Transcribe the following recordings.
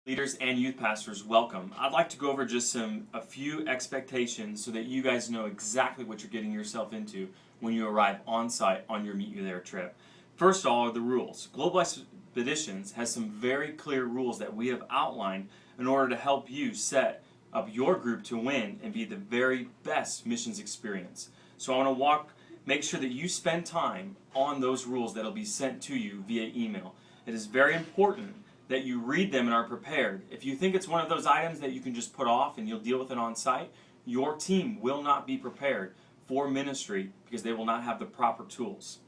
Leaders and youth pastors, welcome. I'd like to go over just a few expectations so that you guys know exactly what you're getting yourself into when you arrive on site on your Meet You There trip. First of all are the rules. Global Expeditions has some very clear rules that we have outlined in order to help you set up your group to win and be the very best missions experience. So I want to make sure that you spend time on those rules that will be sent to you via email. It is very important that you read them and are prepared. If you think it's one of those items that you can just put off and you'll deal with it on site, your team will not be prepared for ministry because they will not have the proper tools.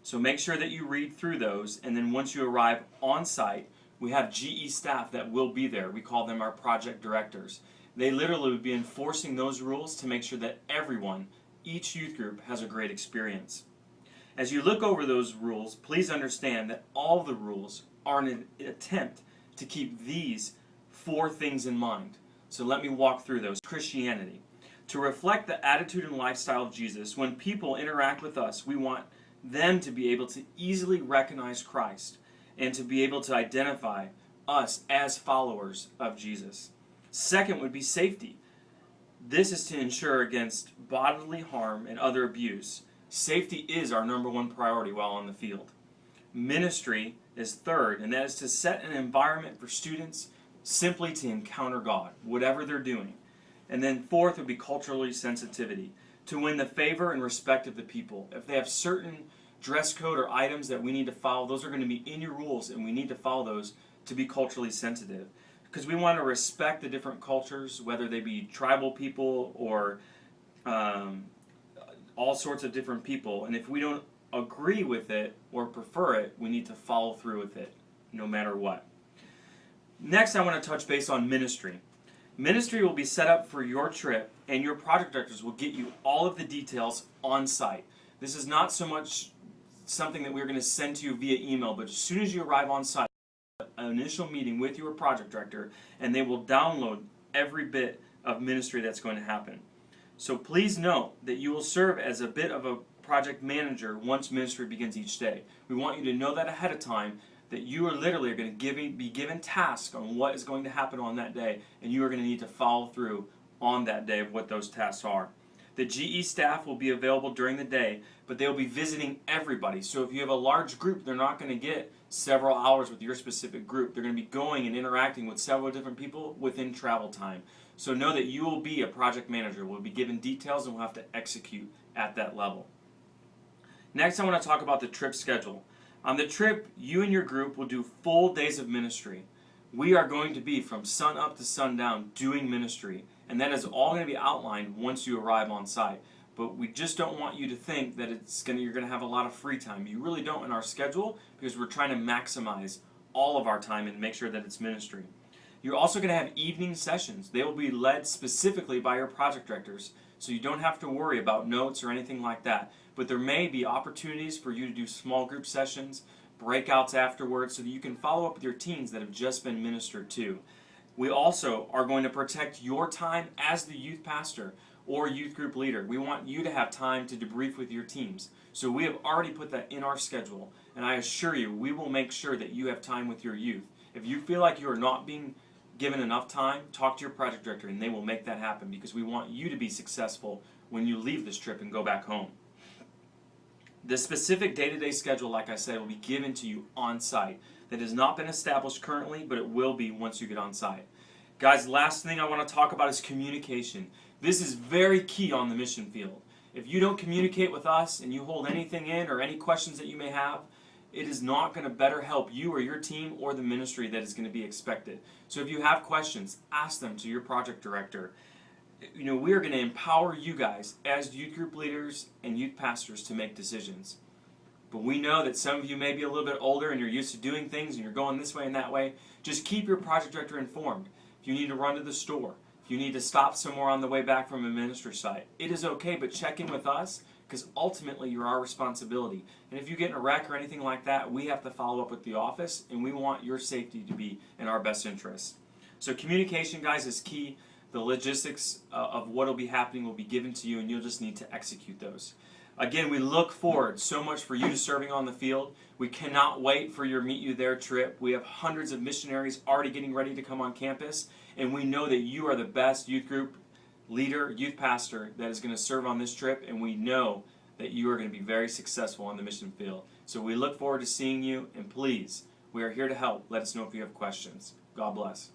So make sure that you read through those, and then once you arrive on site, we have GE staff that will be there. We call them our project directors. They literally will be enforcing those rules to make sure that everyone, each youth group, has a great experience. As you look over those rules, please understand that all the rules are an attempt to keep these four things in mind. So let me walk through those. Christianity. To reflect the attitude and lifestyle of Jesus, when people interact with us, we want them to be able to easily recognize Christ and to be able to identify us as followers of Jesus. Second would be safety. This is to ensure against bodily harm and other abuse. Safety is our number one priority while on the field. Ministry is third, and that is to set an environment for students simply to encounter God, whatever they're doing. And then fourth would be culturally sensitivity, to win the favor and respect of the people. If they have certain dress code or items that we need to follow, those are going to be in your rules, and we need to follow those to be culturally sensitive. Because we want to respect the different cultures, whether they be tribal people or all sorts of different people. And if we don't agree with it or prefer it, we need to follow through with it no matter what. Next, I want to touch base on ministry. Ministry will be set up for your trip, and your project directors will get you all of the details on site. This is not so much something that we're going to send to you via email, but as soon as you arrive on site, an initial meeting with your project director, and they will download every bit of ministry that's going to happen. So please note that you will serve as a bit of a project manager once ministry begins each day. We want you to know that ahead of time, that you are literally going to be given tasks on what is going to happen on that day, and you are going to need to follow through on that day of what those tasks are. The GE staff will be available during the day, but they'll be visiting everybody. So if you have a large group, they're not going to get several hours with your specific group. They're going to be going and interacting with several different people within travel time. So know that you will be a project manager. We'll be given details and we'll have to execute at that level. Next, I want to talk about the trip schedule. On the trip, you and your group will do full days of ministry. We are going to be from sun up to sundown doing ministry, and that is all going to be outlined once you arrive on site. But we just don't want you to think that you're going to have a lot of free time. You really don't in our schedule, because we're trying to maximize all of our time and make sure that it's ministry. You're also going to have evening sessions. They will be led specifically by your project directors, so you don't have to worry about notes or anything like that. But there may be opportunities for you to do small group sessions, breakouts afterwards, so that you can follow up with your teens that have just been ministered to. We also are going to protect your time as the youth pastor or youth group leader. We want you to have time to debrief with your teams. So we have already put that in our schedule, and I assure you, we will make sure that you have time with your youth. If you feel like you are not being given enough time, talk to your project director and they will make that happen, because we want you to be successful when you leave this trip and go back home. The specific day-to-day schedule, like I said, will be given to you on site. That has not been established currently, but it will be once you get on site. Guys, last thing I want to talk about is communication. This is very key on the mission field. If you don't communicate with us and you hold anything in or any questions that you may have, it is not going to better help you or your team or the ministry that is going to be expected. So if you have questions, ask them to your project director. We are going to empower you guys as youth group leaders and youth pastors to make decisions. But we know that some of you may be a little bit older and you're used to doing things and you're going this way and that way. Just keep your project director informed. If you need to run to the store, if you need to stop somewhere on the way back from a ministry site, it is okay, but check in with us, because ultimately you're our responsibility. And if you get in a wreck or anything like that, we have to follow up with the office, and we want your safety to be in our best interest. So communication, guys, is key. The logistics of what will be happening will be given to you, and you'll just need to execute those. Again, we look forward so much for you to serving on the field. We cannot wait for your Meet You There trip. We have hundreds of missionaries already getting ready to come on campus, and we know that you are the best youth group leader, youth pastor that is going to serve on this trip, and we know that you are going to be very successful on the mission field. So we look forward to seeing you, and please, we are here to help. Let us know if you have questions. God bless.